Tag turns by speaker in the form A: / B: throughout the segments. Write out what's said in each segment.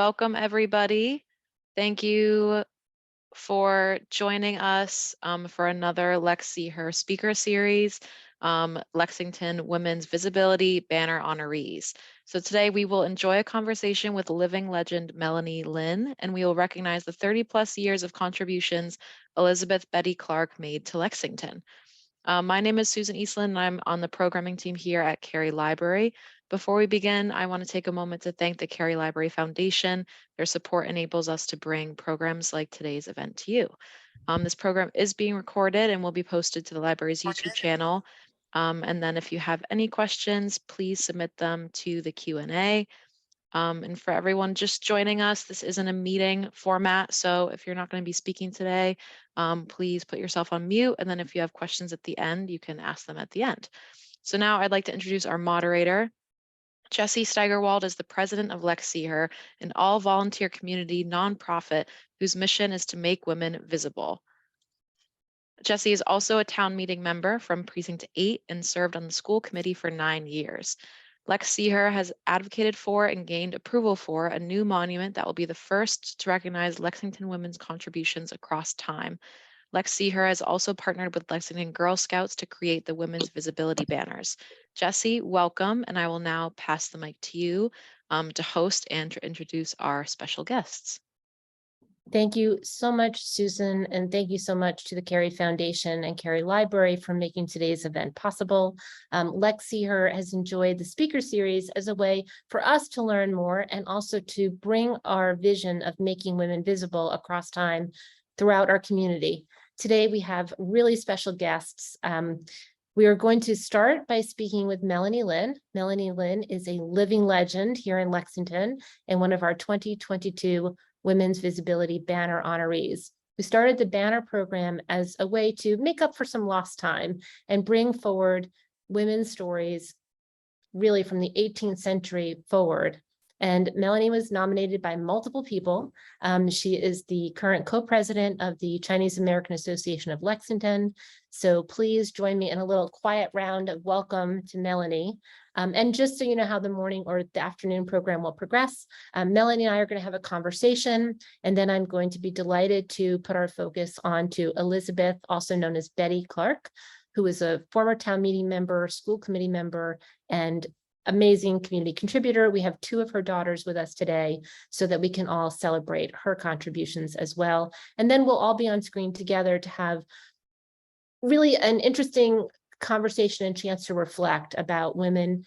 A: Welcome, everybody. Thank you for joining us for another LexSeeHer Speaker Series, Lexington Women's Visibility Banner Honorees. So today we will enjoy a conversation with Living Legend Melanie Lin, and we will recognize the 30+ years of contributions Elizabeth Bettie Clarke made to Lexington. My name is Susan Eastland, and I'm on the programming team here at Carey Library. Before we begin, I want to take a moment to thank the Carey Library Foundation. Their support enables us to bring programs like today's event to you. This program is being recorded and will be posted to the library's YouTube channel. And then if you have any questions, please submit them to the Q&A. And for everyone just joining us, this isn't a meeting format. So if you're not going to be speaking today, please put yourself on mute. And then if you have questions at the end, you can ask them at the end. So now I'd like to introduce our moderator. Jessie Steigerwald is the president of LexSeeHer, an all-volunteer community nonprofit whose mission is to make women visible. Jessie is also a town meeting member from Precinct 8 and served on the school committee for 9 years. LexSeeHer has advocated for and gained approval for a new monument that will be the first to recognize Lexington women's contributions across time. LexSeeHer has also partnered with Lexington Girl Scouts to create the women's visibility banners. Jessie, welcome, and I will now pass the mic to you to host and to introduce our special guests.
B: Thank you so much, Susan, and thank you so much to the Carey Foundation and Carey Library for making today's event possible. LexSeeHer has enjoyed the speaker series as a way for us to learn more and also to bring our vision of making women visible across time throughout our community. Today, we have really special guests. We are going to start by speaking with Melanie Lin. Melanie Lin is a living legend here in Lexington and one of our 2022 Women's Visibility Banner Honorees. We started the banner program as a way to make up for some lost time and bring forward women's stories really from the 18th century forward. And Melanie was nominated by multiple people. She is the current co-president of the Chinese American Association of Lexington. So please join me in a little quiet round of welcome to Melanie. And just so you know how the morning or the afternoon program will progress, Melanie and I are going to have a conversation, and then I'm going to be delighted to put our focus on to Elizabeth, also known as Bettie Clarke, who is a former town meeting member, school committee member, and amazing community contributor. We have 2 of her daughters with us today so that we can all celebrate her contributions as well. And then we'll all be on screen together to have really an interesting conversation and chance to reflect about women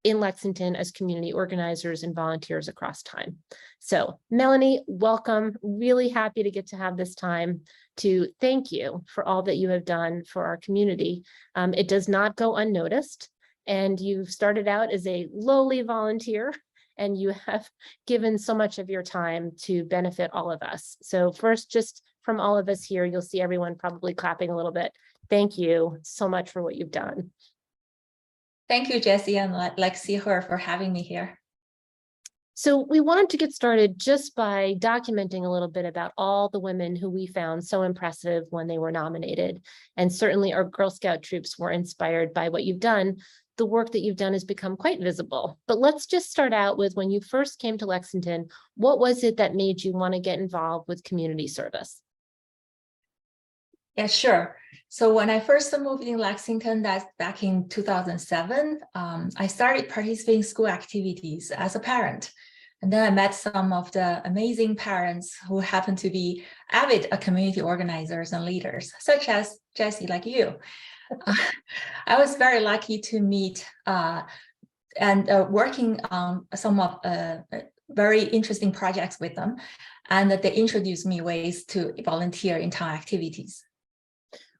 B: in Lexington as community organizers and volunteers across time. So Melanie, welcome. Really happy to get to have this time to thank you for all that you have done for our community. It does not go unnoticed. And you've started out as a lowly volunteer, and you have given so much of your time to benefit all of us. So first, just from all of us here, you'll see everyone probably clapping a little bit. Thank you so much for what you've done.
C: Thank you, Jessie and LexSeeHer for having me here.
B: So we wanted to get started just by documenting a little bit about all the women who we found so impressive when they were nominated. And certainly our Girl Scout troops were inspired by what you've done. The work that you've done has become quite visible. But let's just start out with when you first came to Lexington, what was it that made you want to get involved with community service?
C: Yeah, sure. So when I first moved in Lexington, that's back in 2007, I started participating in school activities as a parent. And then I met some of the amazing parents who happen to be avid community organizers and leaders, such as Jessie, like you. I was very lucky to meet and working on some of very interesting projects with them. And they introduced me ways to volunteer in town activities.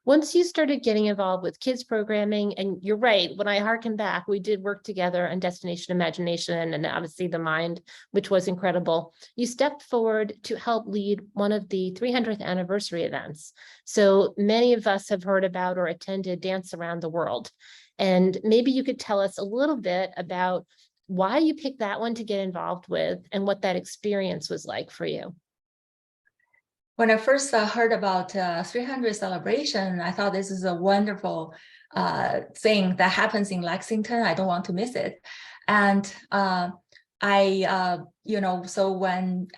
B: Once you started getting involved with kids programming, and you're right, when I harken back, we did work together on Destination Imagination and obviously The Mind, which was incredible. You stepped forward to help lead one of the 300th anniversary events. So many of us have heard about or attended Dance Around the World. And maybe you could tell us a little bit about why you picked that one to get involved with and what that experience was like for you.
C: When I first heard about 300 celebration, I thought this is a wonderful thing that happens in Lexington. I don't want to miss it. And I so when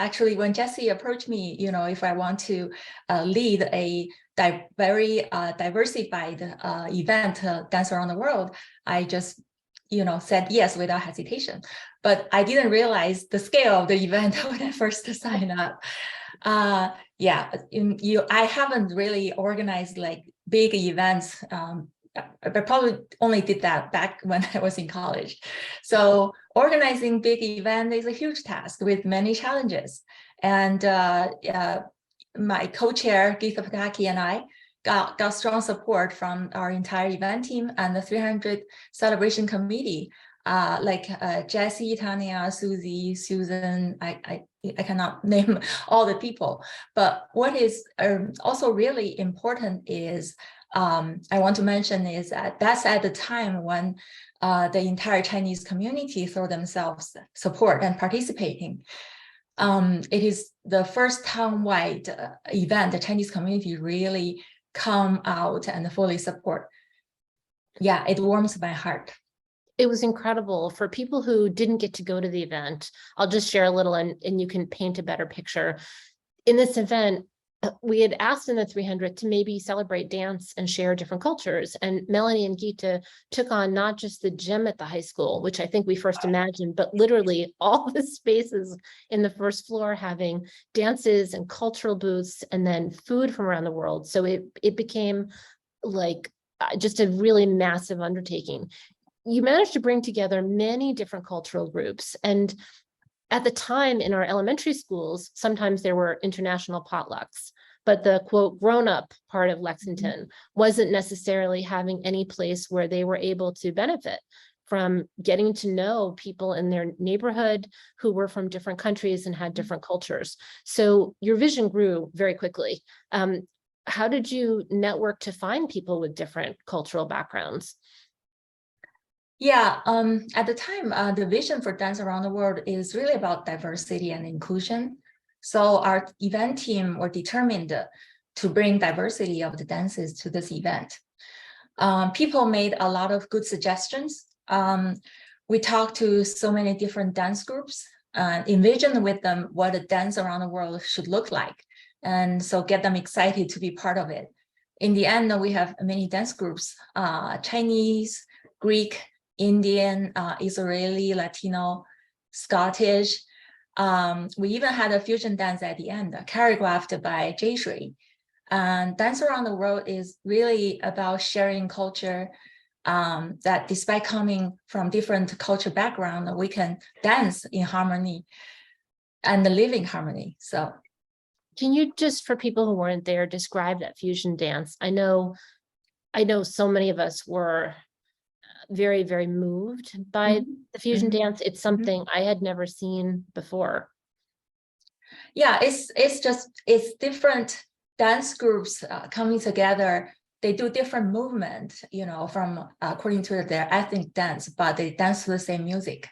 C: Jessie approached me, if I want to lead a very diversified event, Dance Around the World, I just, said yes without hesitation. But I didn't realize the scale of the event when I first signed up. I haven't really organized like big events. I probably only did that back when I was in college. So organizing big event is a huge task with many challenges. And my co-chair, Geetha Pataki, and I got strong support from our entire event team and the 300 celebration committee, like Jessie, Tanya, Susie, Susan. I cannot name all the people. But what is also really important is I want to mention is that that's at the time when the entire Chinese community saw themselves support and participating. It is the first town-wide event the Chinese community really come out and fully support. Yeah, it warms my heart.
B: It was incredible. For people who didn't get to go to the event, I'll just share a little and you can paint a better picture. In this event, we had asked in the 300 to maybe celebrate dance and share different cultures. And Melanie and Geetha took on not just the gym at the high school, which I think we first imagined, but literally all the spaces in the first floor having dances and cultural booths and then food from around the world. So it became like just a really massive undertaking. You managed to bring together many different cultural groups. And at the time in our elementary schools, sometimes there were international potlucks, but the quote grown-up part of Lexington wasn't necessarily having any place where they were able to benefit from getting to know people in their neighborhood who were from different countries and had different cultures. So your vision grew very quickly. How did you network to find people with different cultural backgrounds?
C: Yeah, at the time, the vision for Dance Around the World is really about diversity and inclusion. So our event team were determined to bring diversity of the dances to this event. People made a lot of good suggestions. We talked to so many different dance groups, envisioned with them what a dance around the world should look like, and so get them excited to be part of it. In the end, we have many dance groups, Chinese, Greek, Indian, Israeli, Latino, Scottish. We even had a fusion dance at the end, choreographed by Jay Shui. And Dance Around the World is really about sharing culture, that despite coming from different culture background, we can dance in harmony and live in harmony. So
B: can you just, for people who weren't there, describe that fusion dance? I know so many of us were very, very moved by the fusion dance. It's something I had never seen before.
C: Yeah, it's different dance groups coming together. They do different movement, from according to their ethnic dance, but they dance to the same music.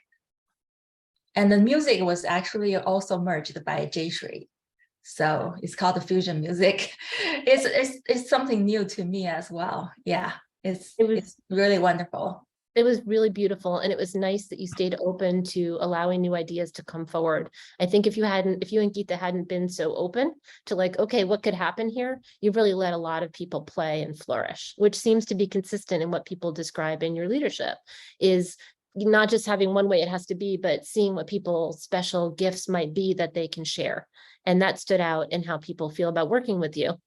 C: And the music was actually also merged by Jay Shui. So it's called the fusion music. It's something new to me as well. Yeah, it's really wonderful.
B: It was really beautiful. And it was nice that you stayed open to allowing new ideas to come forward. I think if you and Geetha hadn't been so open to like, okay, what could happen here? You've really let a lot of people play and flourish, which seems to be consistent in what people describe in your leadership, is not just having one way it has to be, but seeing what people's special gifts might be that they can share. And that stood out in how people feel about working with you.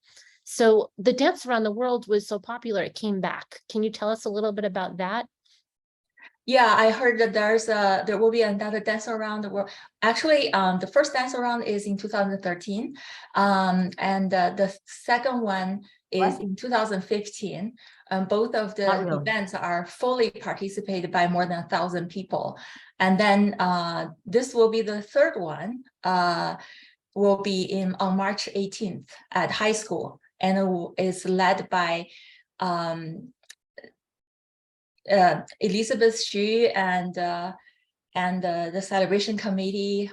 B: So the Dance Around the World was so popular, it came back. Can you tell us a little bit about that?
C: Yeah, I heard that there will be another Dance Around the World. Actually, the first Dance Around is in 2013, and the second one is in 2015. Both of the events are fully participated by more than 1,000 people. And then this will be the third one, will be on March 18th at high school, and it is led by Elizabeth Xu and the celebration committee.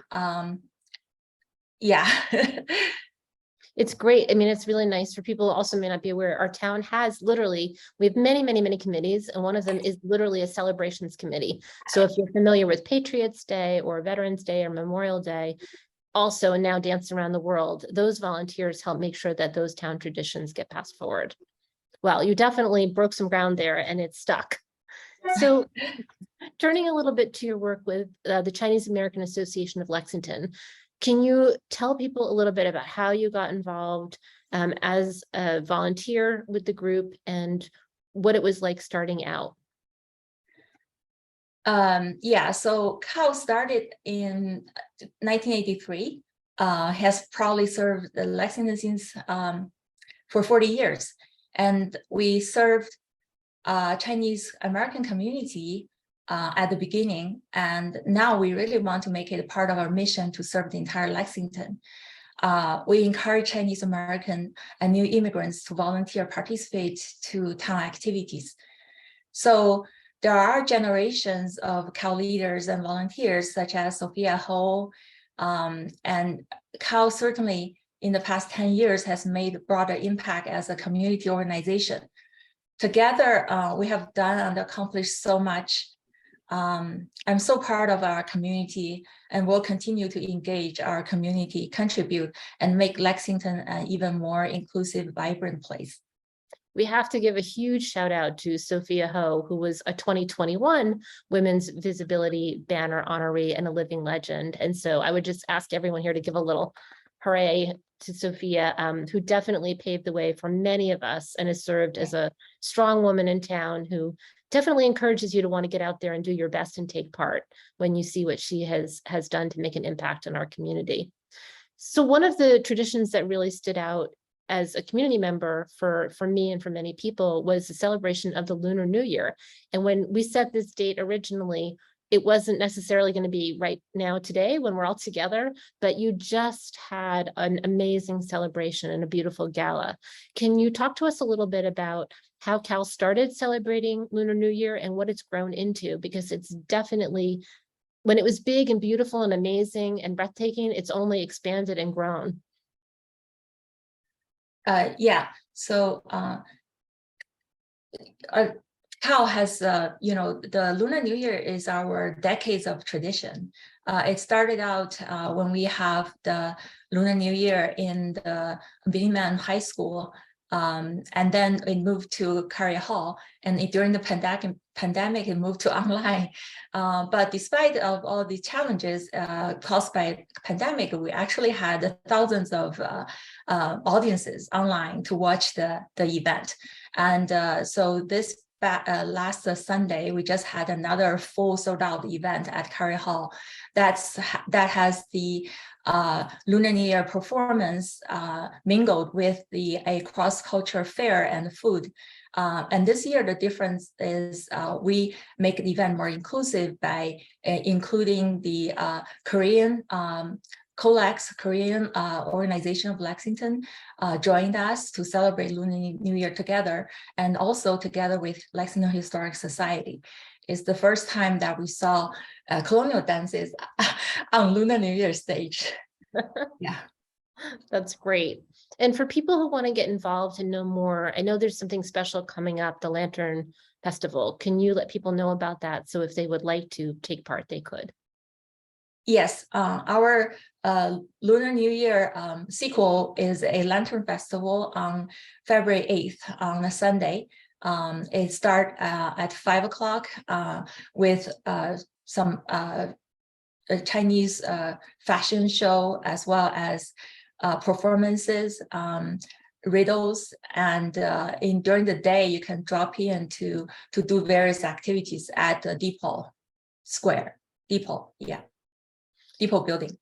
C: Yeah.
B: It's great. I mean, it's really nice for people who also may not be aware. Our town has literally, we have many, many, many committees, and one of them is literally a celebrations committee. So if you're familiar with Patriots Day or Veterans Day or Memorial Day, also now Dance Around the World, those volunteers help make sure that those town traditions get passed forward. Well, you definitely broke some ground there and it's stuck. So turning a little bit to your work with the Chinese American Association of Lexington, can you tell people a little bit about how you got involved as a volunteer with the group and what it was like starting out?
C: Yeah, so CAAL started in 1983, has probably served the Lexington since for 40 years. And we served Chinese American community at the beginning. And now we really want to make it a part of our mission to serve the entire Lexington. We encourage Chinese American and new immigrants to volunteer, participate to town activities. So there are generations of CAAL leaders and volunteers such as Sophia Ho, and CAAL certainly in the past 10 years has made a broader impact as a community organization. Together, we have done and accomplished so much. I'm so proud of our community and will continue to engage our community, contribute, and make Lexington an even more inclusive, vibrant place.
B: We have to give a huge shout out to Sophia Ho, who was a 2021 Women's Visibility Banner Honoree and a living legend. And so I would just ask everyone here to give a little hooray to Sophia, who definitely paved the way for many of us and has served as a strong woman in town who definitely encourages you to want to get out there and do your best and take part when you see what she has done to make an impact in our community. So one of the traditions that really stood out as a community member for me and for many people was the celebration of the Lunar New Year. And when we set this date originally, it wasn't necessarily going to be right now today when we're all together, but you just had an amazing celebration and a beautiful gala. Can you talk to us a little bit about how CAAL started celebrating Lunar New Year and what it's grown into? Because it's definitely, when it was big and beautiful and amazing and breathtaking, it's only expanded and grown.
C: Yeah, so CAAL has, the Lunar New Year is our decades of tradition. It started out when we have the Lunar New Year in the Billyman High School, and then it moved to Curry Hall, and during the pandemic, it moved to online. But despite of all the challenges caused by pandemic, we actually had thousands of audiences online to watch the event. And so this last Sunday, we just had another full sold-out event at Curry Hall. That has the Lunar New Year performance mingled with a cross-culture fair and food. And this year, the difference is we make the event more inclusive by including the Korean COLEX, Korean Organization of Lexington, joined us to celebrate Lunar New Year together, and also together with Lexington Historic Society. It's the first time that we saw colonial dances on Lunar New Year stage. Yeah.
B: That's great. And for people who want to get involved and know more, I know there's something special coming up, the Lantern Festival. Can you let people know about that? So if they would like to take part, they could. Yes,
C: our Lunar New Year sequel is a Lantern Festival on February 8th on a Sunday. It starts at 5 o'clock with some Chinese fashion show, as well as performances, riddles, and during the day you can drop in to do various activities at the Depot Square. Depot building.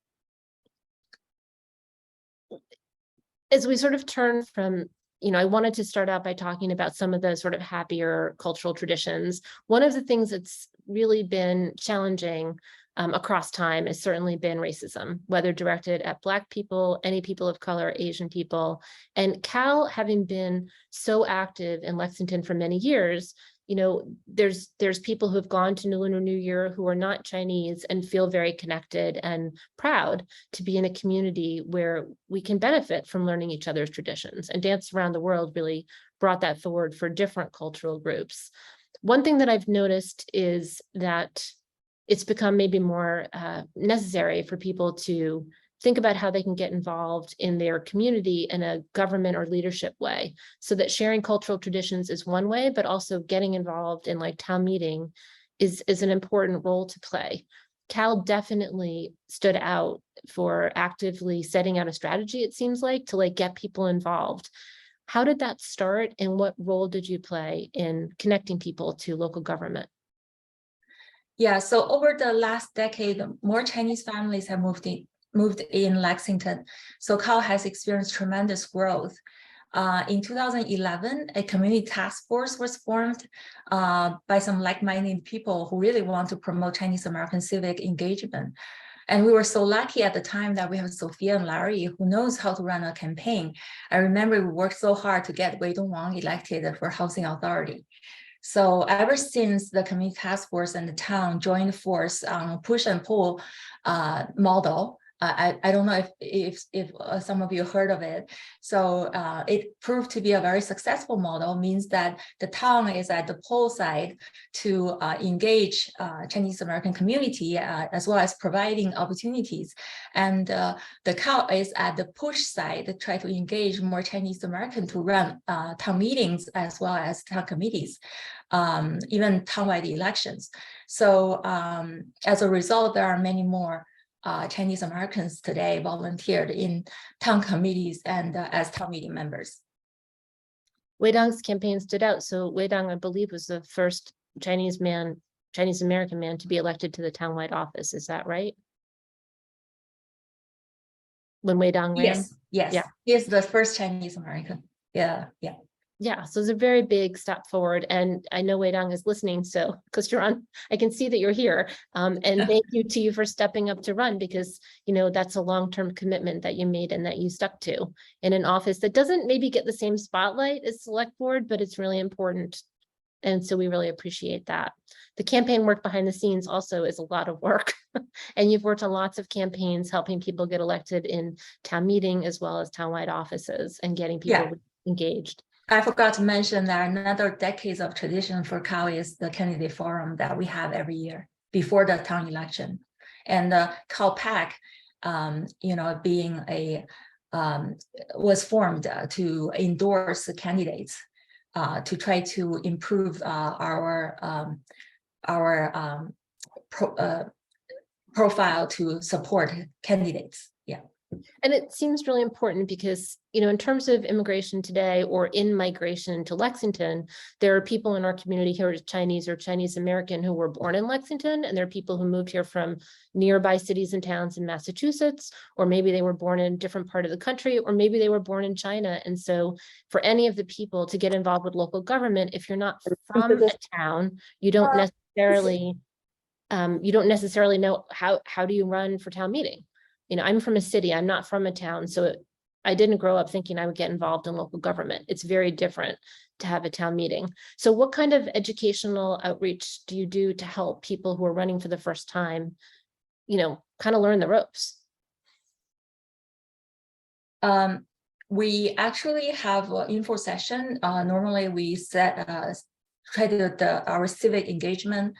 B: As we sort of turn from, I wanted to start out by talking about some of the sort of happier cultural traditions. One of the things that's really been challenging across time has certainly been racism, whether directed at Black people, any people of color, Asian people. And CAAL, having been so active in Lexington for many years, there's people who've gone to Lunar New Year who are not Chinese and feel very connected and proud to be in a community where we can benefit from learning each other's traditions. And Dance Around the World really brought that forward for different cultural groups. One thing that I've noticed is that it's become maybe more necessary for people to think about how they can get involved in their community in a government or leadership way, so that sharing cultural traditions is one way, but also getting involved in like town meeting is an important role to play. CAAL definitely stood out for actively setting out a strategy, it seems like, to like get people involved. How did that start, and what role did you play in connecting people to local government?
C: Yeah, so over the last decade, more Chinese families have moved in Lexington. So CAAL has experienced tremendous growth. In 2011, a community task force was formed by some like-minded people who really want to promote Chinese American civic engagement. And we were so lucky at the time that we have Sophia and Larry who knows how to run a campaign. I remember we worked so hard to get Wei Dongwang elected for Housing Authority. So ever since the community task force and the town joined force on push and pull model, I don't know if some of you heard of it. So it proved to be a very successful model, means that the town is at the pull side to engage Chinese American community as well as providing opportunities. And the CAAL is at the push side to try to engage more Chinese American to run town meetings as well as town committees, even townwide elections. So as a result, there are many more Chinese Americans today volunteered in town committees and as town meeting members.
B: Wei Dong's campaign stood out. So Wei Dong, I believe, was the first Chinese American man to be elected to the townwide office. Is that right? When Wei Dong ran?
C: Yes, yes.
B: Yeah.
C: He is the first Chinese American. Yeah, yeah.
B: Yeah, so it's a very big step forward. And I know Wei Dong is listening, so because you're on, I can see that you're here. And thank you to you for stepping up to run, because that's a long-term commitment that you made and that you stuck to in an office that doesn't maybe get the same spotlight as select board, but it's really important. And so we really appreciate that. The campaign work behind the scenes also is a lot of work. And you've worked on lots of campaigns helping people get elected in town meeting as well as townwide offices and getting people engaged.
C: I forgot to mention that another decades of tradition for CAAL is the candidate forum that we have every year before the town election. And the CAAL PAC, being was formed to endorse the candidates to try to improve our profile to support candidates. Yeah.
B: And it seems really important because, in terms of immigration today or in migration to Lexington, there are people in our community who are Chinese or Chinese American who were born in Lexington, and there are people who moved here from nearby cities and towns in Massachusetts, or maybe they were born in a different part of the country, or maybe they were born in China. And so for any of the people to get involved with local government, if you're not from a town, you don't necessarily know how do you run for town meeting. I'm from a city, I'm not from a town. So I didn't grow up thinking I would get involved in local government. It's very different to have a town meeting. So what kind of educational outreach do you do to help people who are running for the first time, kind of learn the ropes?
C: We actually have an info session. Normally we our civic engagement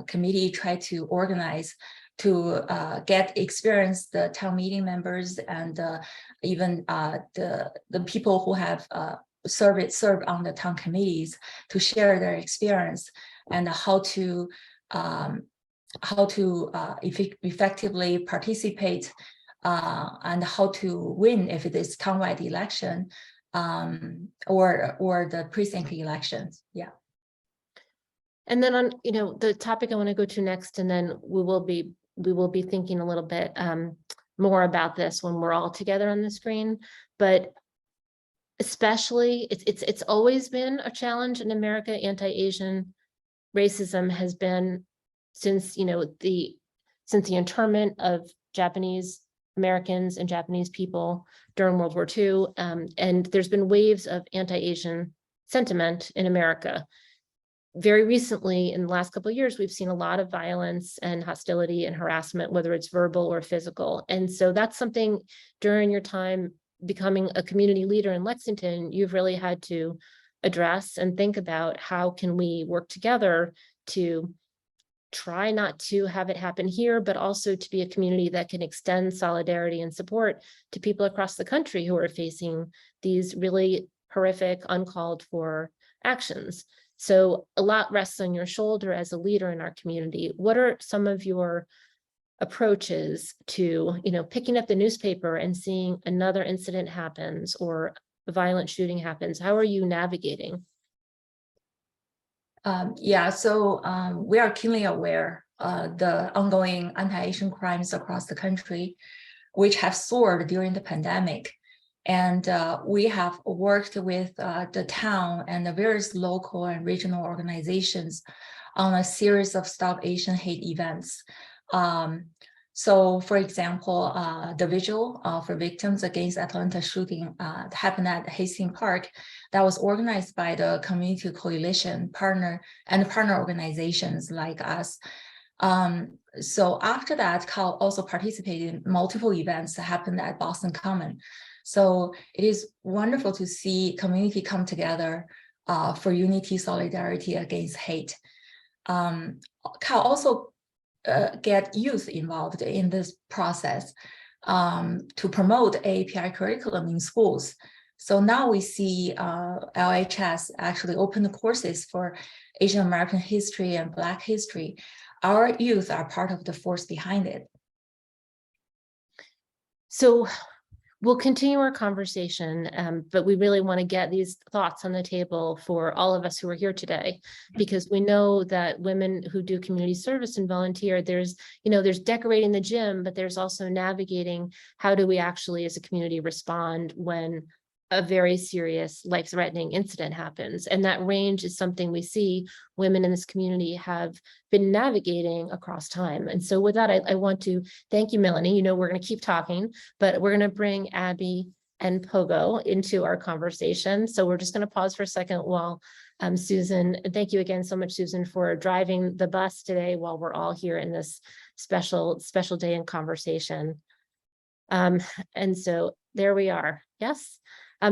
C: committee try to organize to get experience the town meeting members and even the people who have served on the town committees to share their experience and how to effectively participate and how to win if it is townwide election or the precinct elections. Yeah.
B: And then on, the topic I want to go to next, and then we will be thinking a little bit more about this when we're all together on the screen. But especially, it's always been a challenge in America. Anti-Asian racism has been since the internment of Japanese Americans and Japanese people during World War II, and there's been waves of anti-Asian sentiment in America. very recently, in the last couple of years, we've seen a lot of violence and hostility and harassment, whether it's verbal or physical. And so that's something during your time becoming a community leader in Lexington, you've really had to address and think about how can we work together to try not to have it happen here, but also to be a community that can extend solidarity and support to people across the country who are facing these really horrific, uncalled for actions. So a lot rests on your shoulder as a leader in our community. What are some of your approaches to, picking up the newspaper and seeing another incident happens or a violent shooting happens? How are you navigating?
C: So we are keenly aware the ongoing anti-Asian crimes across the country, which have soared during the pandemic. And we have worked with the town and the various local and regional organizations on a series of Stop Asian Hate events. So, for example, the vigil for victims against Atlanta shooting happened at Hastings Park. That was organized by the Community Coalition partner organizations like us. So after that, CAAL also participated in multiple events that happened at Boston Common. So it is wonderful to see community come together for unity, solidarity against hate. CAAL also get youth involved in this process to promote AAPI curriculum in schools. So now we see LHS actually open the courses for Asian American history and Black history. Our youth are part of the force behind it.
B: So we'll continue our conversation, but we really want to get these thoughts on the table for all of us who are here today, because we know that women who do community service and volunteer, there's decorating the gym, but there's also navigating how do we actually as a community respond when a very serious life-threatening incident happens. And that range is something we see women in this community have been navigating across time. And so with that, I want to thank you, Melanie. We're going to keep talking, but we're going to bring Abi and Pogo into our conversation. So we're just going to pause for a second while Susan, thank you again so much, Susan, for driving the bus today while we're all here in this special day in conversation. And so there we are. Yes.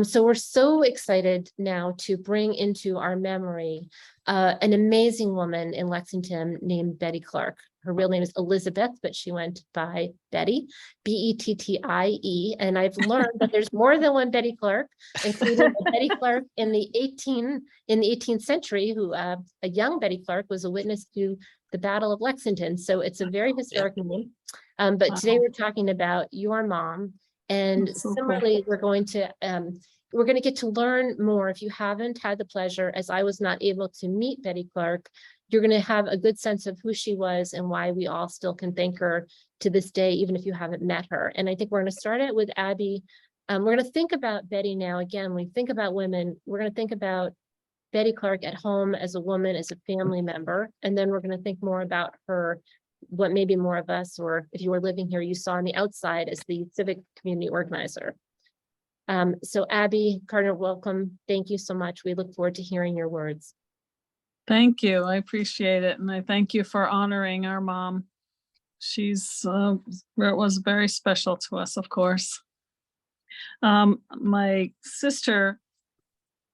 B: So we're so excited now to bring into our memory an amazing woman in Lexington named Bettie Clarke. Her real name is Elizabeth, but she went by Bettie, B-E-T-T-I-E. And I've learned that there's more than one Bettie Clarke, including a Bettie Clarke in the 18th century, who a young Bettie Clarke was a witness to the Battle of Lexington. So it's a very historic name. But today we're talking about your mom. And so similarly, cool. We're going to get to learn more. If you haven't had the pleasure, as I was not able to meet Bettie Clarke, you're going to have a good sense of who she was and why we all still can thank her to this day, even if you haven't met her. And I think we're going to start it with Abi. We're going to think about Bettie now. Again, when we think about women, we're going to think about Bettie Clarke at home as a woman, as a family member. And then we're going to think more about her, what maybe more of us, or if you were living here, you saw on the outside as the civic community organizer. So Abi Karner, welcome. Thank you so much. We look forward to hearing your words.
D: Thank you. I appreciate it. And I thank you for honoring our mom. She's was very special to us, of course. My sister,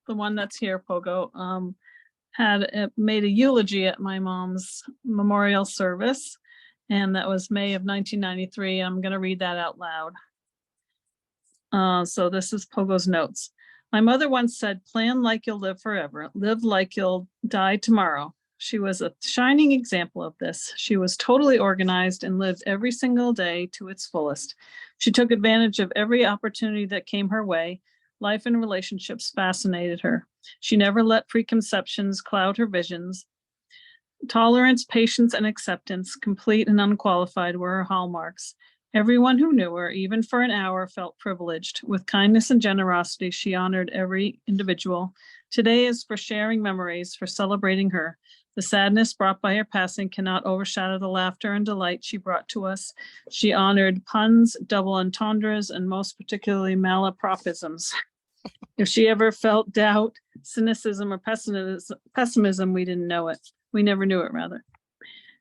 D: the one that's here, Pogo, had made a eulogy at my mom's memorial service, and that was May of 1993. I'm going to read that out loud. So this is Pogo's notes. My mother once said, plan like you'll live forever, live like you'll die tomorrow. She was a shining example of this. She was totally organized and lived every single day to its fullest. She took advantage of every opportunity that came her way. Life and relationships fascinated her. She never let preconceptions cloud her visions. Tolerance, patience, and acceptance, complete and unqualified, were her hallmarks. Everyone who knew her, even for an hour, felt privileged. With kindness and generosity, she honored every individual. Today is for sharing memories, for celebrating her. The sadness brought by her passing cannot overshadow the laughter and delight she brought to us. She honored puns, double entendres, and most particularly malapropisms. If she ever felt doubt, cynicism, or pessimism, we didn't know it. We never knew it, rather.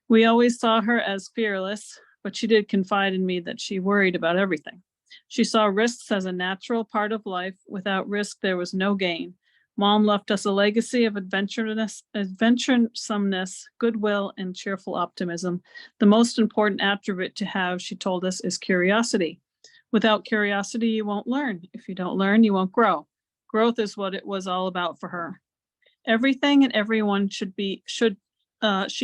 D: We always saw her as fearless, but she did confide in me that she worried about everything. She saw risks as a natural part of life. Without risk, there was no gain. Mom left us a legacy of adventuresomeness, goodwill, and cheerful optimism. The most important attribute to have, she told us, is curiosity. Without curiosity, you won't learn. If you don't learn, you won't grow. Growth is what it was all about for her. Everything and everyone she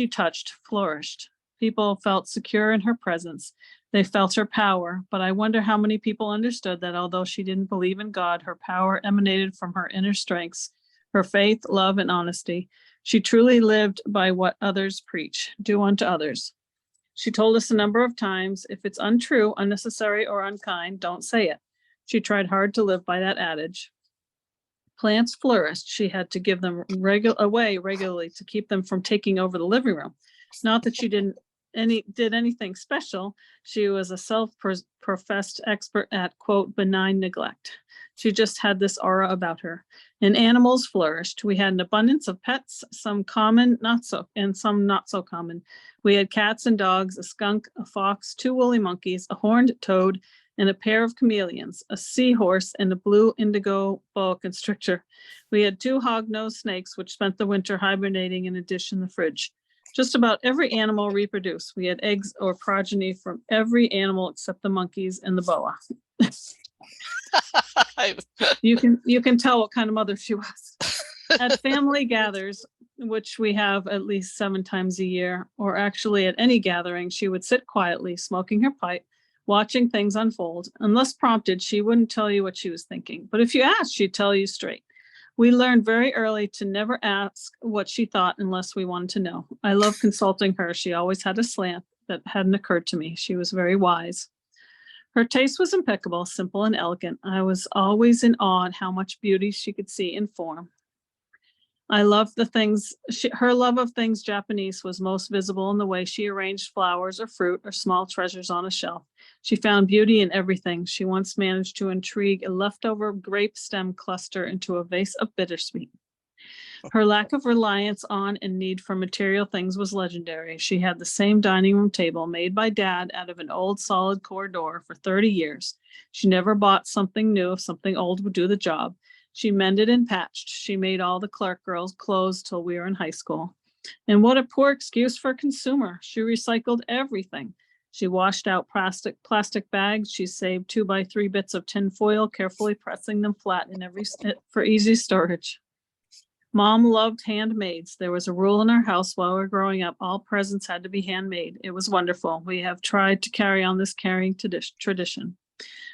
D: touched flourished. People felt secure in her presence. They felt her power, but I wonder how many people understood that although she didn't believe in God, her power emanated from her inner strengths, her faith, love, and honesty. She truly lived by what others preach, do unto others. She told us a number of times, if it's untrue, unnecessary, or unkind, don't say it. She tried hard to live by that adage. Plants flourished. She had to give them away regularly to keep them from taking over the living room. Not that she did anything special. She was a self-professed expert at, quote, benign neglect. She just had this aura about her. And animals flourished. We had an abundance of pets, some common, and some not so common. We had cats and dogs, a skunk, a fox, 2 woolly monkeys, a horned toad, and a pair of chameleons, a seahorse, and a blue indigo boa constrictor. We had 2 hog-nosed snakes, which spent the winter hibernating in a dish in the fridge. Just about every animal reproduced. We had eggs or progeny from every animal except the monkeys and the boa. You can tell what kind of mother she was. At family gathers, which we have at least 7 times a year, or actually at any gathering, she would sit quietly, smoking her pipe, watching things unfold. Unless prompted, she wouldn't tell you what she was thinking. But if you asked, she'd tell you straight. We learned very early to never ask what she thought unless we wanted to know. I love consulting her. She always had a slant that hadn't occurred to me. She was very wise. Her taste was impeccable, simple and elegant. I was always in awe at how much beauty she could see in form. I loved the things, her love of things Japanese was most visible in the way she arranged flowers or fruit or small treasures on a shelf. She found beauty in everything. She once managed to intrigue a leftover grape stem cluster into a vase of bittersweet. Her lack of reliance on and need for material things was legendary. She had the same dining room table made by Dad out of an old solid core door for 30 years. She never bought something new if something old would do the job. She mended and patched. She made all the Clarke girls' clothes till we were in high school. And what a poor excuse for a consumer. She recycled everything. She washed out plastic bags. She saved 2x3 bits of tin foil, carefully pressing them flat for easy storage. Mom loved handmaids. There was a rule in our house while we were growing up. All presents had to be handmade. It was wonderful. We have tried to carry on this caring tradition.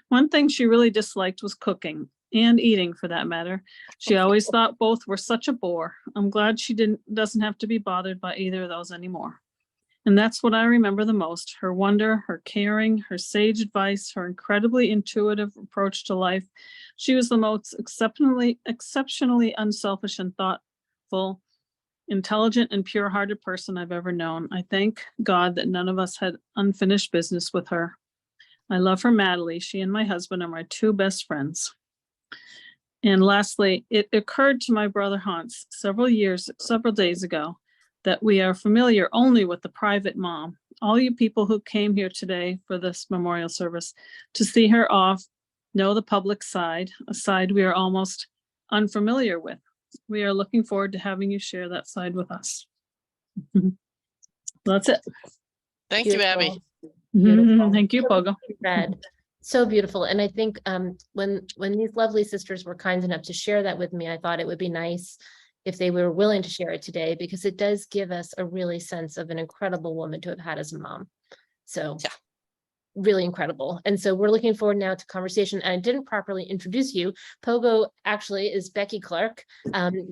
D: One thing she really disliked was cooking and eating, for that matter. She always thought both were such a bore. I'm glad she doesn't have to be bothered by either of those anymore. And that's what I remember the most, her wonder, her caring, her sage advice, her incredibly intuitive approach to life. She was the most exceptionally unselfish and thoughtful, intelligent and pure-hearted person I've ever known. I thank God that none of us had unfinished business with her. I love her madly. She and my husband are my 2 best friends. And lastly, it occurred to my brother Hans several days ago that we are familiar only with the private mom. All you people who came here today for this memorial service to see her off know the public side, a side we are almost unfamiliar with. We are looking forward to having you share that side with us. That's it.
E: Thank you, Abby.
B: Beautiful.
D: Thank you, Pogo.
B: Read. So beautiful. And I think when these lovely sisters were kind enough to share that with me, I thought it would be nice if they were willing to share it today, because it does give us a really sense of an incredible woman to have had as a mom. So yeah, really incredible. And so we're looking forward now to conversation. And I didn't properly introduce you. Pogo actually is Bettie Clarke,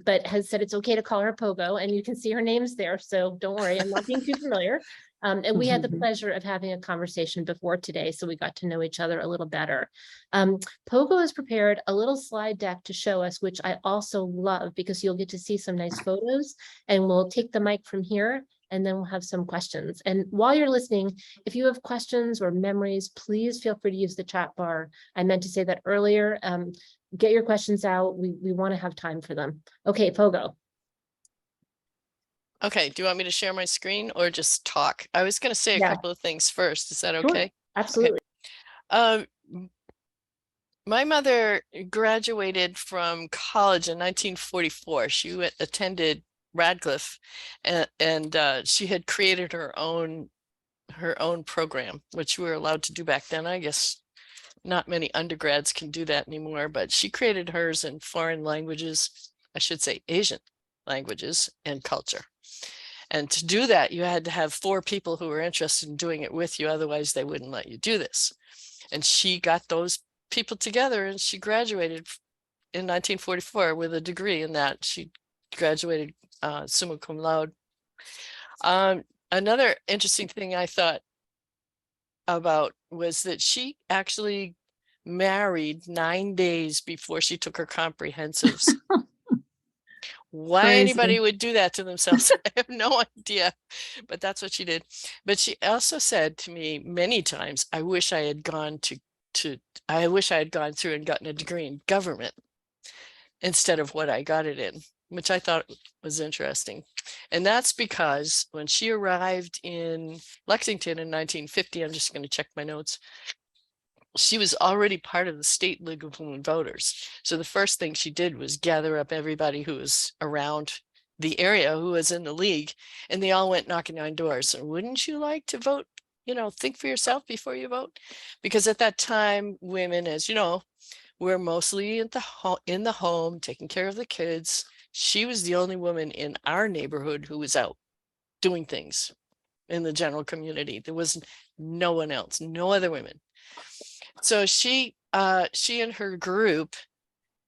B: but has said it's okay to call her Pogo, and you can see her name's there. So don't worry, I'm not being too familiar. And we had the pleasure of having a conversation before today, so we got to know each other a little better. Pogo has prepared a little slide deck to show us, which I also love, because you'll get to see some nice photos, and we'll take the mic from here and then we'll have some questions. And while you're listening, if you have questions or memories, please feel free to use the chat bar. I meant to say that earlier. Get your questions out. We want to have time for them. Okay, Pogo.
E: Okay, do you want me to share my screen or just talk? I was going to say a
B: Yeah.
E: couple of things first. Is that
B: Sure,
E: okay?
B: absolutely.
E: Um, my mother graduated from college in 1944. She attended Radcliffe, and she had created her own program, which we were allowed to do back then. I guess not many undergrads can do that anymore, but she created hers in foreign languages, I should say Asian languages and culture. And to do that, you had to have 4 people who were interested in doing it with you. Otherwise, they wouldn't let you do this. And she got those people together, and she graduated in 1944 with a degree in that. She graduated summa cum laude. Another interesting thing I thought about was that she actually married 9 days before she took her comprehensives. Why
B: Crazy.
E: anybody would do that to themselves, I have no idea, but that's what she did. But she also said to me many times, I wish I had gone through and gotten a degree in government instead of what I got it in, which I thought was interesting. And that's because when she arrived in Lexington in 1950, I'm just going to check my notes, she was already part of the State League of Women Voters. So the first thing she did was gather up everybody who was around the area who was in the league, and they all went knocking on doors. And wouldn't you like to vote? You know, think for yourself before you vote. Because at that time, women, as you know, were mostly in the home, taking care of the kids. She was the only woman in our neighborhood who was out doing things in the general community. There was no one else, no other women. So she and her group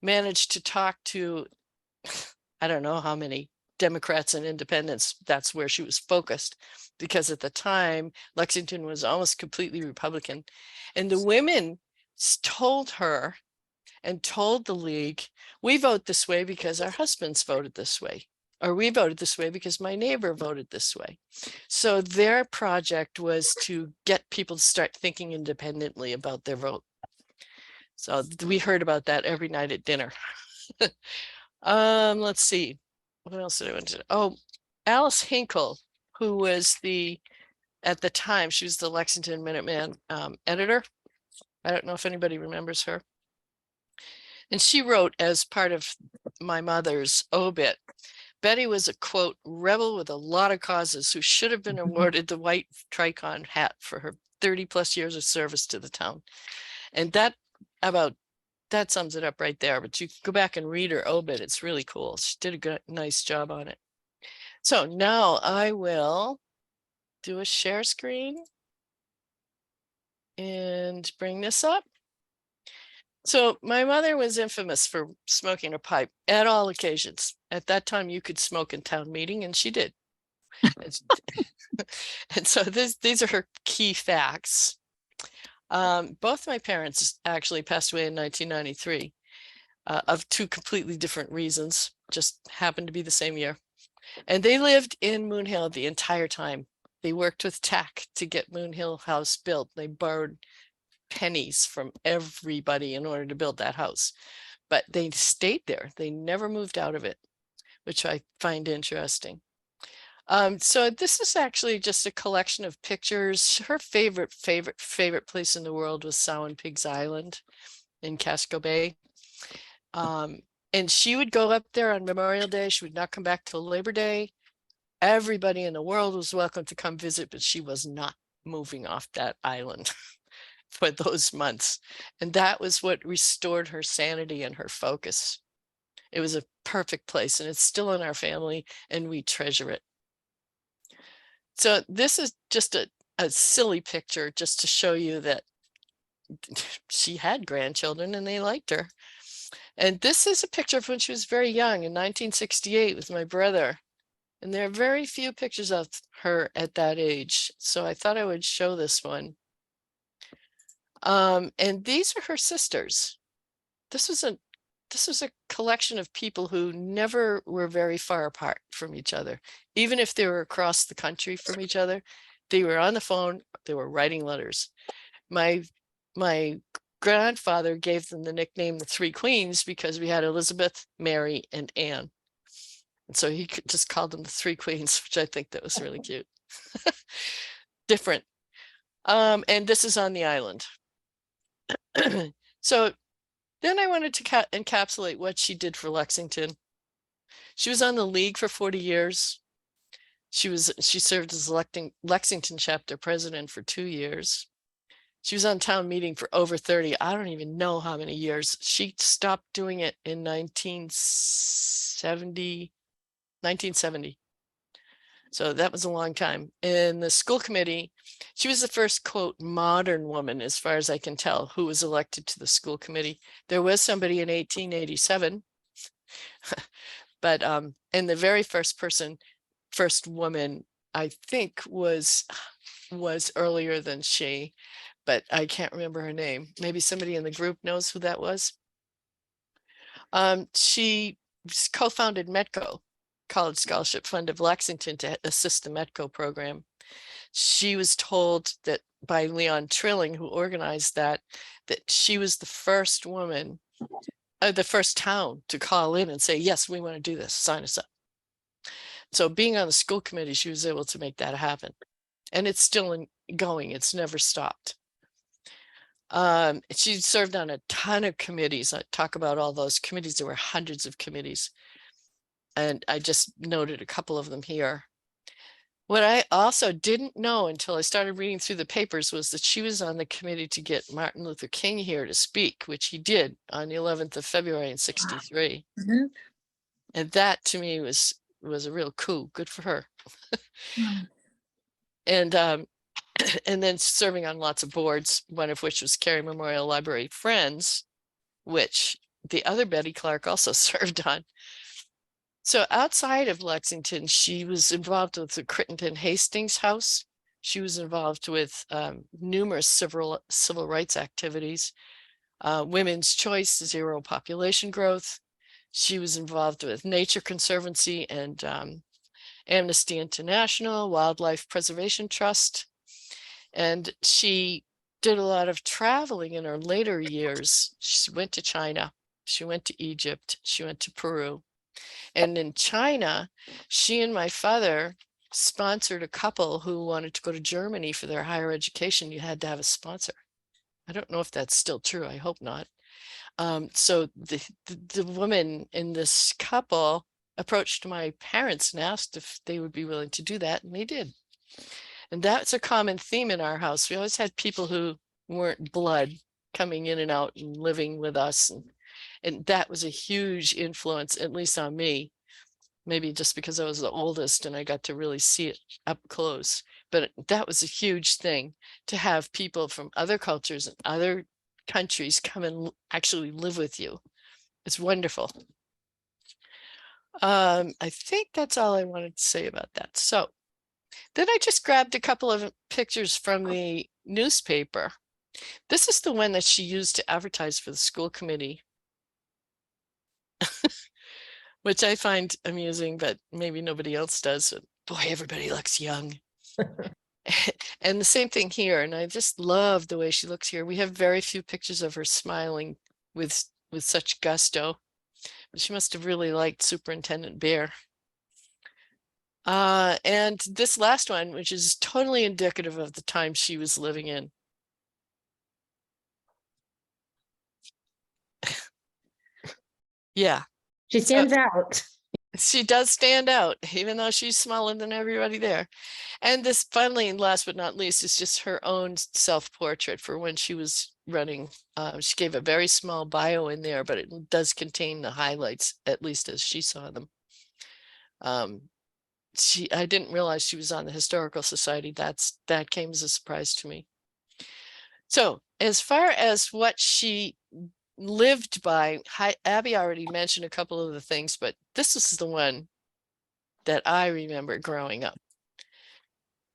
E: managed to talk to, I don't know how many Democrats and independents. That's where she was focused, because at the time, Lexington was almost completely Republican. And the women told her and told the league, we vote this way because our husbands voted this way, or we voted this way because my neighbor voted this way. So their project was to get people to start thinking independently about their vote. So we heard about that every night at dinner. Let's see. What else did I want to do? Oh, Alice Hinkle, who was at the time, she was the Lexington Minuteman editor. I don't know if anybody remembers her. And she wrote, as part of my mother's obit, Betty was a, quote, rebel with a lot of causes who should have been awarded the white tricon hat for her 30+ years of service to the town. And that sums it up right there. But you can go back and read her obit. It's really cool. She did a nice job on it. So now I will do a share screen and bring this up. So my mother was infamous for smoking a pipe at all occasions. At that time, you could smoke in town meeting, and she did. And so these are her key facts. Both my parents actually passed away in 1993 of 2 completely different reasons, just happened to be the same year. And they lived in Moon Hill the entire time. They worked with TAC to get Moon Hill House built. They borrowed pennies from everybody in order to build that house, but they stayed there. They never moved out of it, which I find interesting. So this is actually just a collection of pictures. Her favorite place in the world was Sow and Pigs Island in Casco Bay. And she would go up there on Memorial Day. She would not come back till Labor Day. Everybody in the world was welcome to come visit, but she was not moving off that island for those months. And that was what restored her sanity and her focus. It was a perfect place, and it's still in our family, and we treasure it. So this is just a silly picture just to show you that she had grandchildren and they liked her. And this is a picture of when she was very young in 1968 with my brother. And there are very few pictures of her at that age. So I thought I would show this one. And these are her sisters. This was this was a collection of people who never were very far apart from each other. Even if they were across the country from each other, they were on the phone, they were writing letters. My grandfather gave them the nickname the Three Queens because we had Elizabeth, Mary, and Anne. And so he just called them the Three Queens, which I think that was really cute. Different. And this is on the island. So then I wanted to encapsulate what she did for Lexington. She was on the League for 40 years. She served as Lexington chapter president for 2 years. She was on town meeting for over 30. I don't even know how many years. She stopped doing it in 1970. So that was a long time. In the school committee, she was the first, quote, modern woman, as far as I can tell, who was elected to the school committee. There was somebody in 1887, but and the very first woman, I think was earlier than she, but I can't remember her name. Maybe somebody in the group knows who that was. She co-founded METCO, College Scholarship Fund of Lexington, to assist the METCO program. She was told that by Leon Trilling, who organized that she was the first woman, the first town to call in and say, yes, we want to do this, sign us up. So being on the school committee, she was able to make that happen. And it's still going, it's never stopped. She served on a ton of committees. I talk about all those committees. There were hundreds of committees. And I just noted a couple of them here. What I also didn't know until I started reading through the papers was that she was on the committee to get Martin Luther King here to speak, which he did on the 11th of February in '63.
D: Mm-hmm.
E: And that to me was a real coup. Good for her. And then serving on lots of boards, one of which was Cary Memorial Library Friends, which the other Bettie Clarke also served on. So outside of Lexington, she was involved with the Crittenden Hastings House. She was involved with numerous civil rights activities, women's choice, zero population growth. She was involved with Nature Conservancy and Amnesty International, Wildlife Preservation Trust. And she did a lot of traveling in her later years. She went to China, she went to Egypt, she went to Peru. And in China, she and my father sponsored a couple who wanted to go to Germany for their higher education. You had to have a sponsor. I don't know if that's still true. I hope not. So the woman in this couple approached my parents and asked if they would be willing to do that, and they did. And that's a common theme in our house. We always had people who weren't blood coming in and out and living with us. And that was a huge influence, at least on me. Maybe just because I was the oldest and I got to really see it up close. But that was a huge thing, to have people from other cultures and other countries come and actually live with you. It's wonderful. I think that's all I wanted to say about that. So then I just grabbed a couple of pictures from the newspaper. This is the one that she used to advertise for the school committee, which I find amusing, but maybe nobody else does. Boy, everybody looks young. And the same thing here. And I just love the way she looks here. We have very few pictures of her smiling with such gusto. But she must have really liked Superintendent Bear. And this last one, which is totally indicative of the time she was living in. Yeah.
B: She stands out.
E: She does stand out, even though she's smaller than everybody there. And this, finally, and last but not least, is just her own self-portrait for when she was running. She gave a very small bio in there, but it does contain the highlights, at least as she saw them. I didn't realize she was on the Historical Society. That came as a surprise to me. So as far as what she lived by, Abby already mentioned a couple of the things, but this is the one that I remember growing up.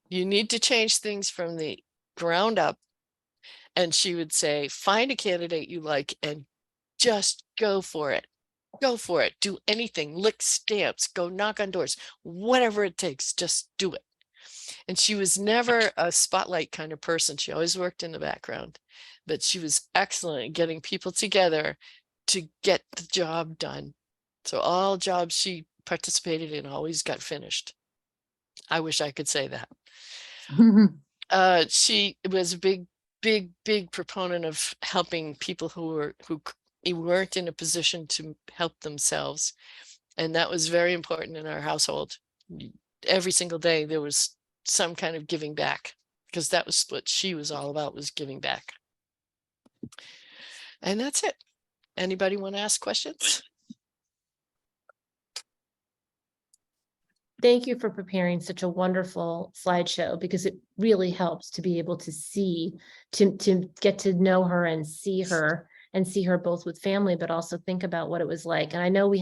E: You need to change things from the ground up. And she would say, find a candidate you like and just go for it. Go for it. Do anything. Lick stamps. Go knock on doors. Whatever it takes, just do it. And she was never a spotlight kind of person. She always worked in the background, but she was excellent at getting people together to get the job done. So all jobs she participated in always got finished. I wish I could say that. She was a big proponent of helping people who weren't in a position to help themselves. And that was very important in our household. Every single day there was some kind of giving back, because that was what she was all about, was giving back. And that's it. Anybody want to ask questions?
B: Thank you for preparing such a wonderful slideshow, because it really helps to be able to see, to get to know her and see her both with family, but also think about what it was like. And I know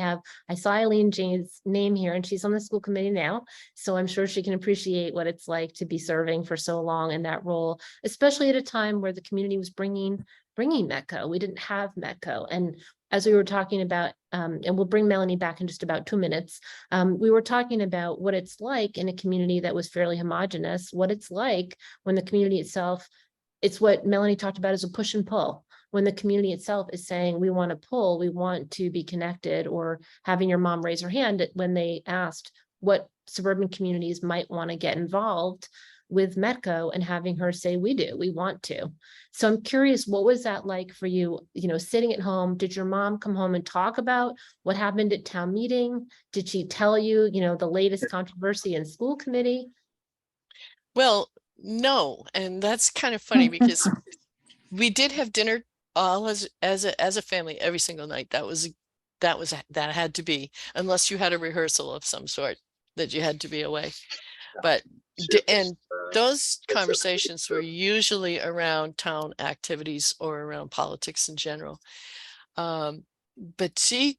B: I saw Eileen Jane's name here, and she's on the school committee now. So I'm sure she can appreciate what it's like to be serving for so long in that role, especially at a time where the community was bringing METCO. We didn't have METCO. And as we were talking about, and we'll bring Melanie back in just about 2 minutes, we were talking about what it's like in a community that was fairly homogenous, what it's like when the community itself, it's what Melanie talked about as a push and pull. When the community itself is saying, we want to pull, we want to be connected, or having your mom raise her hand when they asked what suburban communities might want to get involved with METCO, and having her say, we do, we want to. So I'm curious, what was that like for you, sitting at home? Did your mom come home and talk about what happened at town meeting? Did she tell you, the latest controversy in school committee?
E: Well, no. And that's kind of funny, because we did have dinner all as a family every single night. That had to be, unless you had a rehearsal of some sort that you had to be away. But and those conversations were usually around town activities or around politics in general. But she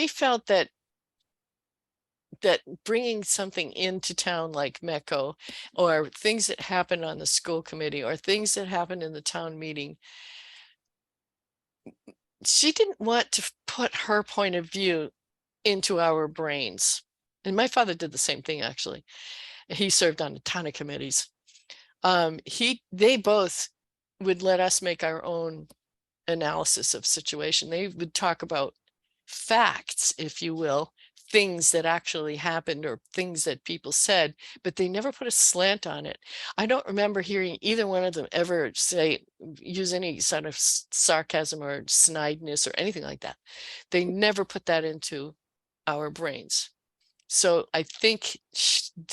E: felt that bringing something into town like METCO, or things that happened on the school committee, or things that happened in the town meeting, she didn't want to put her point of view into our brains. And my father did the same thing, actually. He served on a ton of committees. They both would let us make our own analysis of situation. They would talk about facts, if you will, things that actually happened or things that people said, but they never put a slant on it. I don't remember hearing either one of them ever use any sort of sarcasm or snideness or anything like that. They never put that into our brains. So I think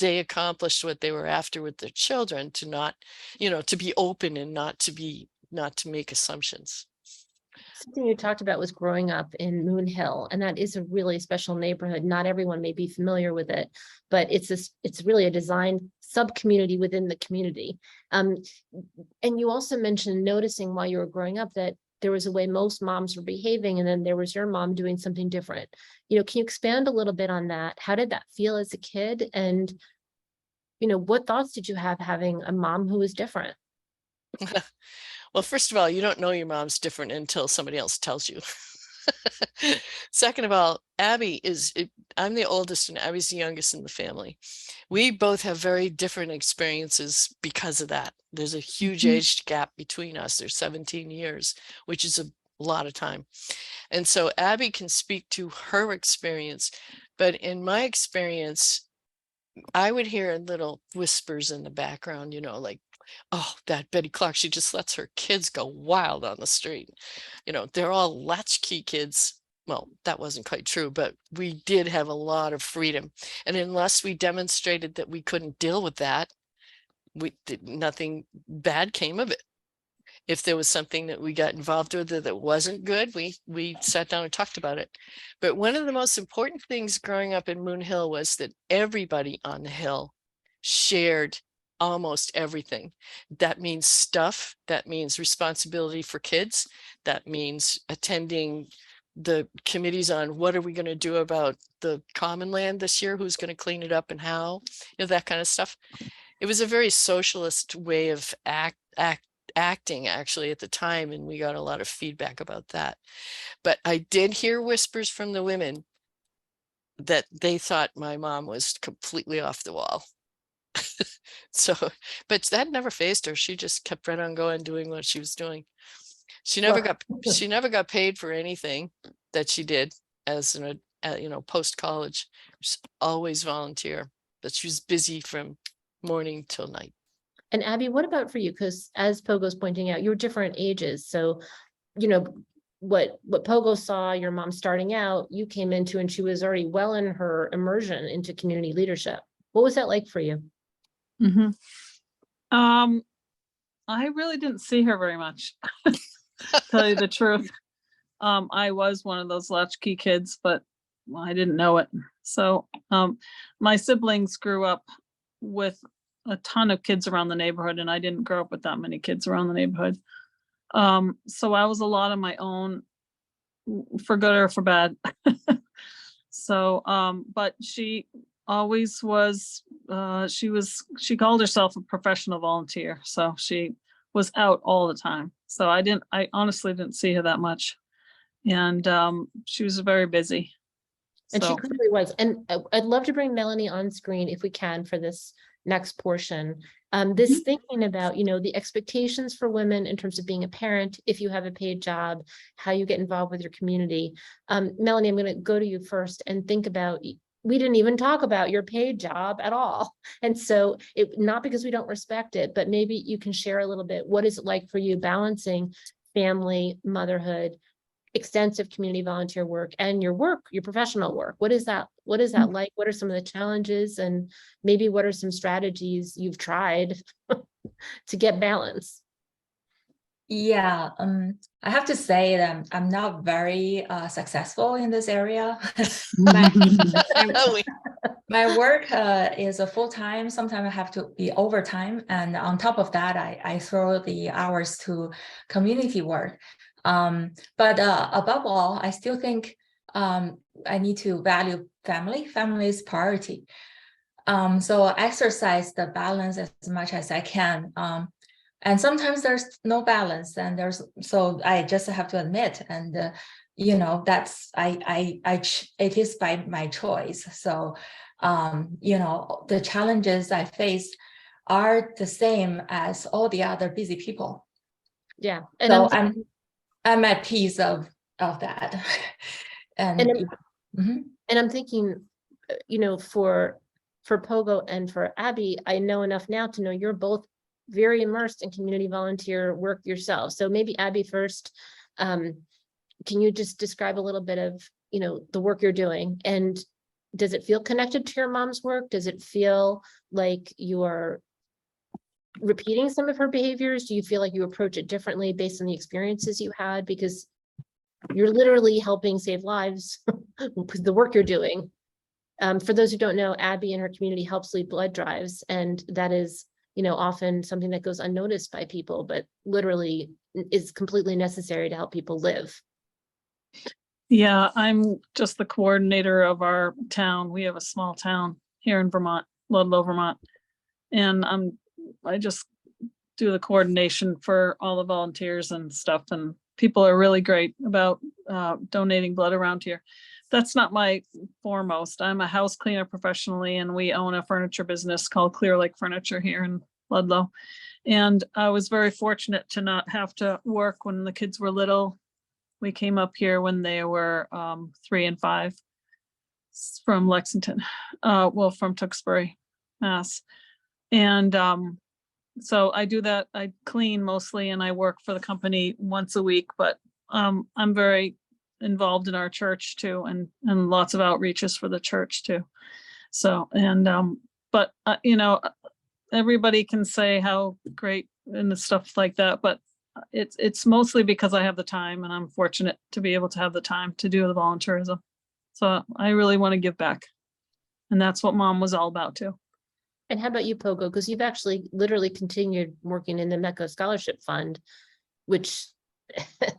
E: they accomplished what they were after with their children, to not, to be open and not to make assumptions.
B: Something you talked about was growing up in Moon Hill, and that is a really special neighborhood. Not everyone may be familiar with it, but it's really a design sub-community within the community. And you also mentioned noticing while you were growing up that there was a way most moms were behaving, and then there was your mom doing something different. Can you expand a little bit on that? How did that feel as a kid? And, what thoughts did you have having a mom who was different?
E: Well, first of all, you don't know your mom's different until somebody else tells you. Second of all, I'm the oldest and Abby's the youngest in the family. We both have very different experiences because of that. There's a huge age gap between us. There's 17 years, which is a lot of time. And so Abby can speak to her experience, but in my experience, I would hear little whispers in the background, like, oh, that Bettie Clarke, she just lets her kids go wild on the street. They're all latchkey kids. Well, that wasn't quite true, but we did have a lot of freedom. And unless we demonstrated that we couldn't deal with that, nothing bad came of it. If there was something that we got involved with that wasn't good, we sat down and talked about it. But one of the most important things growing up in Moon Hill was that everybody on the hill shared almost everything. That means stuff, that means responsibility for kids, that means attending the committees on what are we going to do about the common land this year, who's going to clean it up and how, that kind of stuff. It was a very socialist way of acting actually at the time, and we got a lot of feedback about that. But I did hear whispers from the women that they thought my mom was completely off the wall. So, but that never fazed her. She just kept right on going, doing what she was doing. She never got paid for anything that she did as an, post college. Always volunteer, but she was busy from morning till night.
B: And Abby, what about for you? Because as Pogo's pointing out, you're different ages. So, what Pogo saw your mom starting out, you came into, and she was already well in her immersion into community leadership. What was that like for you?
D: Mm-hmm. I really didn't see her very much, tell you the truth. I was one of those latchkey kids, but I didn't know it. So my siblings grew up with a ton of kids around the neighborhood, and I didn't grow up with that many kids around the neighborhood. So I was a lot on my own, for good or for bad. So, but she always was, she called herself a professional volunteer. So she was out all the time. So I honestly didn't see her that much. And she was very busy.
B: And she
D: So,
B: clearly was. And I'd love to bring Melanie on screen if we can for this next portion. This thinking about, the expectations for women in terms of being a parent, if you have a paid job, how you get involved with your community. Melanie, I'm going to go to you first and think about, we didn't even talk about your paid job at all. And so not because we don't respect it, but maybe you can share a little bit. What is it like for you balancing family, motherhood, extensive community volunteer work, and your professional work? What is that like? What are some of the challenges, and maybe what are some strategies you've tried to get balance?
C: Yeah, I have to say that I'm not very successful in this area. My work is a full-time. Sometimes I have to be overtime, and on top of that, I throw the hours to community work. But above all, I still think I need to value family. Family is priority. So I exercise the balance as much as I can. And sometimes there's no balance, and so I just have to admit, and that's it is by my choice. So the challenges I face are the same as all the other busy people.
B: Yeah, and
C: so I'm at peace of that. and
B: I'm thinking, for Pogo and for Abby, I know enough now to know you're both very immersed in community volunteer work yourself. So maybe Abby first, can you just describe a little bit of, the work you're doing, and does it feel connected to your mom's work? Does it feel like you are repeating some of her behaviors? Do you feel like you approach it differently based on the experiences you had? Because you're literally helping save lives with the work you're doing. For those who don't know, Abby and her community helps lead blood drives, and that is, often something that goes unnoticed by people, but literally is completely necessary to help people live.
D: Yeah, I'm just the coordinator of our town. We have a small town here in Vermont, Ludlow, Vermont, and I just do the coordination for all the volunteers and stuff, and people are really great about donating blood around here. That's not my foremost. I'm a house cleaner professionally, and we own a furniture business called Clear Lake Furniture here in Ludlow. And I was very fortunate to not have to work when the kids were little. We came up here when they were 3 and 5 from Lexington, from Tewksbury, Mass. And so I do that. I clean mostly, and I work for the company once a week, but I'm very involved in our church too, and lots of outreaches for the church too. So, and but everybody can say how great and stuff like that, but it's mostly because I have the time, and I'm fortunate to be able to have the time to do the volunteerism. So I really want to give back, and that's what Mom was all about too.
B: And how about you, Pogo? Because you've actually literally continued working in the METCO Scholarship Fund, which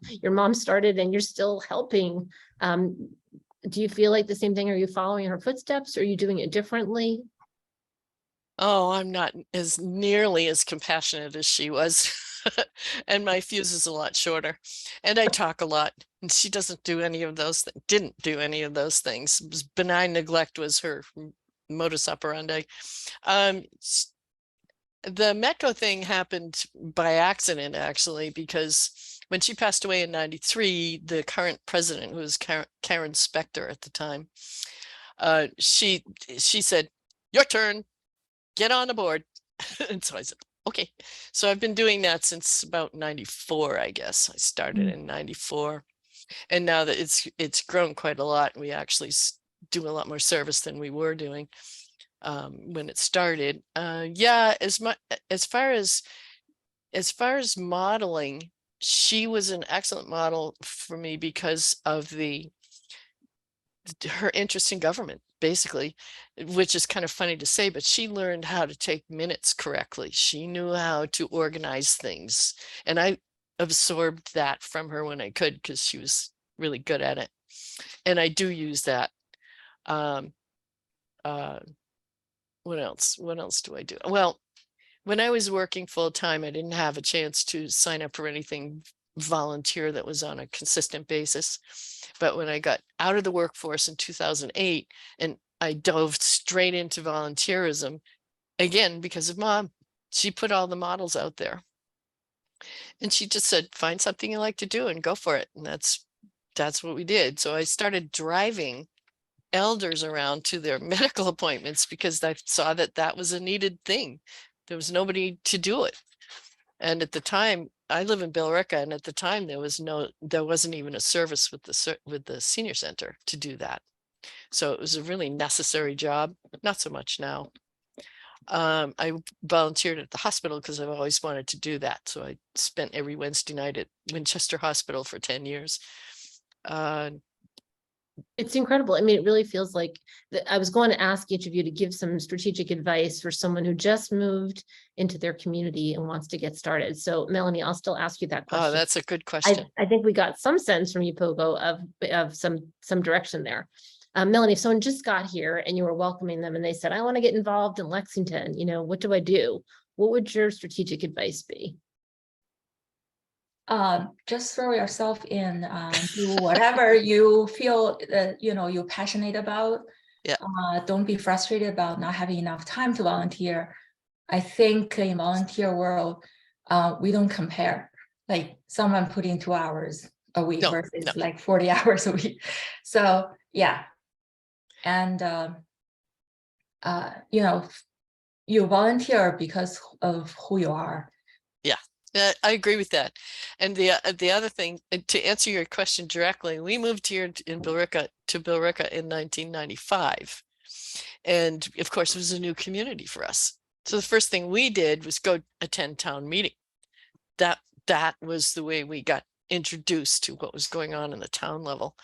B: your mom started, and you're still helping. Do you feel like the same thing? Are you following her footsteps? Or are you doing it differently?
E: Oh, I'm not as nearly as compassionate as she was. and my fuse is a lot shorter, and I talk a lot, and she doesn't do any of those didn't do any of those things. Benign neglect was her modus operandi. The METCO thing happened by accident, actually, because when she passed away in '93, the current president, who was Karen Spector at the time, she said, "Your turn, get on the board." And so I said, okay. So I've been doing that since about '94, I guess. I started in '94, and now that it's grown quite a lot, we actually do a lot more service than we were doing when it started. Yeah, as far as modeling, she was an excellent model for me because of her interest in government, basically, which is kind of funny to say, but she learned how to take minutes correctly. She knew how to organize things, and I absorbed that from her when I could, because she was really good at it, and I do use that. What else do I do? Well, when I was working full-time, I didn't have a chance to sign up for anything volunteer that was on a consistent basis. But when I got out of the workforce in 2008 and I dove straight into volunteerism, again, because of Mom, she put all the models out there. And she just said, find something you like to do and go for it. And that's what we did. So I started driving elders around to their medical appointments because I saw that that was a needed thing. There was nobody to do it. And at the time, I live in Billerica, and at the time there wasn't even a service with the senior center to do that. So it was a really necessary job, not so much now. I volunteered at the hospital because I've always wanted to do that. So I spent every Wednesday night at Winchester Hospital for 10 years.
B: It's incredible. I mean, it really feels like I was going to ask each of you to give some strategic advice for someone who just moved into their community and wants to get started. So Melanie, I'll still ask you that question.
E: Oh, that's a good question.
B: I think we got some sense from you, Pogo, of some direction there. Melanie, if someone just got here and you were welcoming them and they said, I want to get involved in Lexington, what do I do? What would your strategic advice be?
C: Just throw yourself in, do whatever you feel that you're passionate about.
E: Yeah.
C: Don't be frustrated about not having enough time to volunteer. I think in volunteer world, we don't compare, like someone putting 2 hours a week versus like 40 hours a week. So yeah, and you volunteer because of who you are.
E: I agree with that. And the other thing, to answer your question directly, we moved here in Billerica in 1995. And of course, it was a new community for us. So the first thing we did was go attend town meeting. That was the way we got introduced to what was going on in the town level.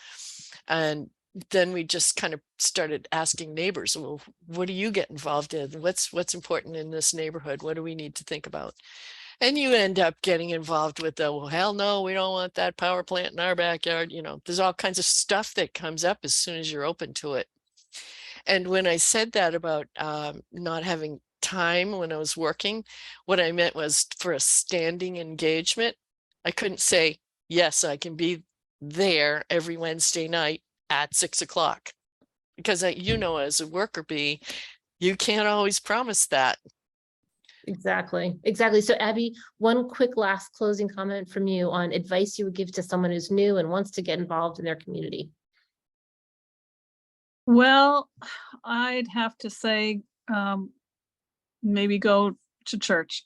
E: And then we just kind of started asking neighbors, well, what do you get involved in? What's important in this neighborhood? What do we need to think about? And you end up getting involved with well, hell no, we don't want that power plant in our backyard. There's all kinds of stuff that comes up as soon as you're open to it. And when I said that about not having time when I was working, what I meant was for a standing engagement. I couldn't say, yes, I can be there every Wednesday night at 6 o'clock. Because as a worker bee, you can't always promise that.
B: Exactly. So Abby, one quick last closing comment from you on advice you would give to someone who's new and wants to get involved in their community.
D: Well, I'd have to say, maybe go to church.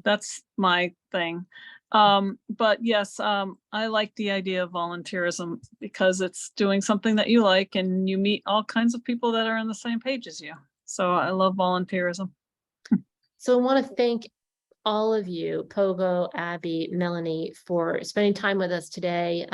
D: That's my thing. But yes, I like the idea of volunteerism because it's doing something that you like and you meet all kinds of people that are on the same page as you. So I love volunteerism.
B: So I want to thank all of you, Pogo, Abby, Melanie, for spending time with us today.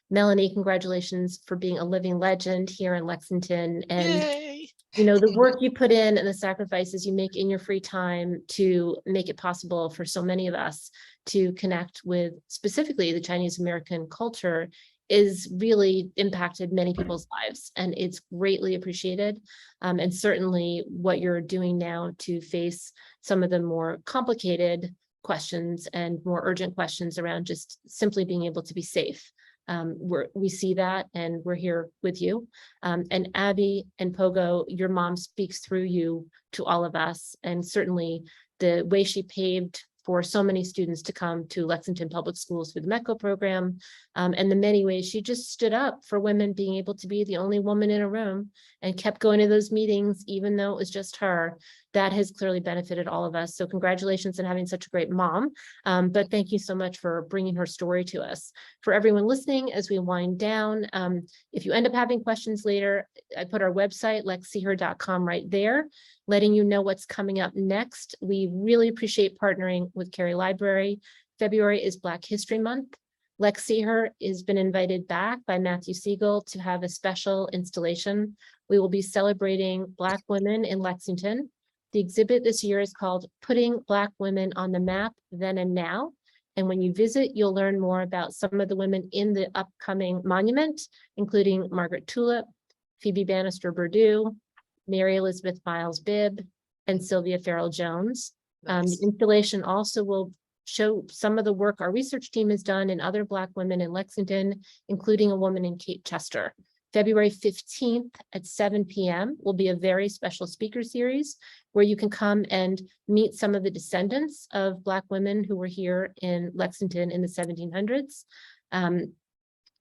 B: Melanie, congratulations for being a living legend here in Lexington. And
E: Yay!
B: the work you put in and the sacrifices you make in your free time to make it possible for so many of us to connect with specifically the Chinese American culture is really impacted many people's lives, and it's greatly appreciated. And certainly what you're doing now to face some of the more complicated questions and more urgent questions around just simply being able to be safe. We see that, and we're here with you. And Abi and Pogo, your mom speaks through you to all of us, and certainly the way she paved for so many students to come to Lexington Public Schools through the METCO program, and the many ways she just stood up for women being able to be the only woman in a room and kept going to those meetings, even though it was just her. That has clearly benefited all of us. So congratulations on having such a great mom. But thank you so much for bringing her story to us. For everyone listening, as we wind down, if you end up having questions later, I put our website, LexSeeHer.com, right there, letting you know what's coming up next. We really appreciate partnering with Cary Library. February is Black History Month. LexSeeHer has been invited back by Matthew Siegel to have a special installation. We will be celebrating Black women in Lexington. The exhibit this year is called Putting Black Women on the Map Then and Now. And when you visit, you'll learn more about some of the women in the upcoming monument, including Margaret Tulip, Phoebe Bannister Perdue, Mary Elizabeth Miles Bibb, and Sylvia Farrell Jones.
E: Nice.
B: The installation also will show some of the work our research team has done in other Black women in Lexington, including a woman in Kate Chester. February 15th at 7 p.m. will be a very special speaker series where you can come and meet some of the descendants of Black women who were here in Lexington in the 1700s.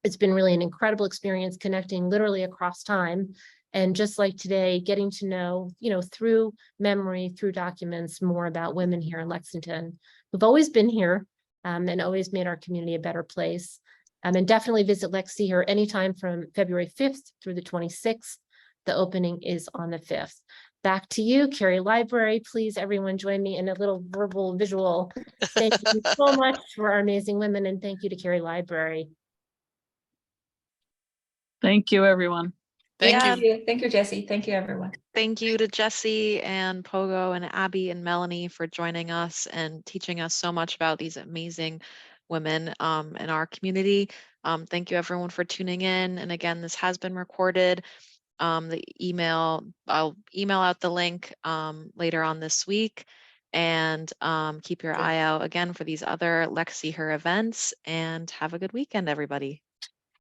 B: It's been really an incredible experience connecting literally across time. And just like today, getting to know, through memory, through documents, more about women here in Lexington who've always been here and always made our community a better place. And definitely visit LexSeeHer anytime from February 5th through the 26th. The opening is on the 5th. Back to you, Cary Library. Please, everyone, join me in a little verbal visual. Thank you so much for our amazing women, and thank you to Cary Library.
D: Thank you, everyone.
E: Thank you.
C: Thank you, Jessie. Thank you, everyone.
A: Thank you to Jessie and Pogo and Abi and Melanie for joining us and teaching us so much about these amazing women in our community. Thank you, everyone, for tuning in. And again, this has been recorded. I'll email out the link later on this week, and keep your eye out again for these other LexSeeHer events, and have a good weekend, everybody.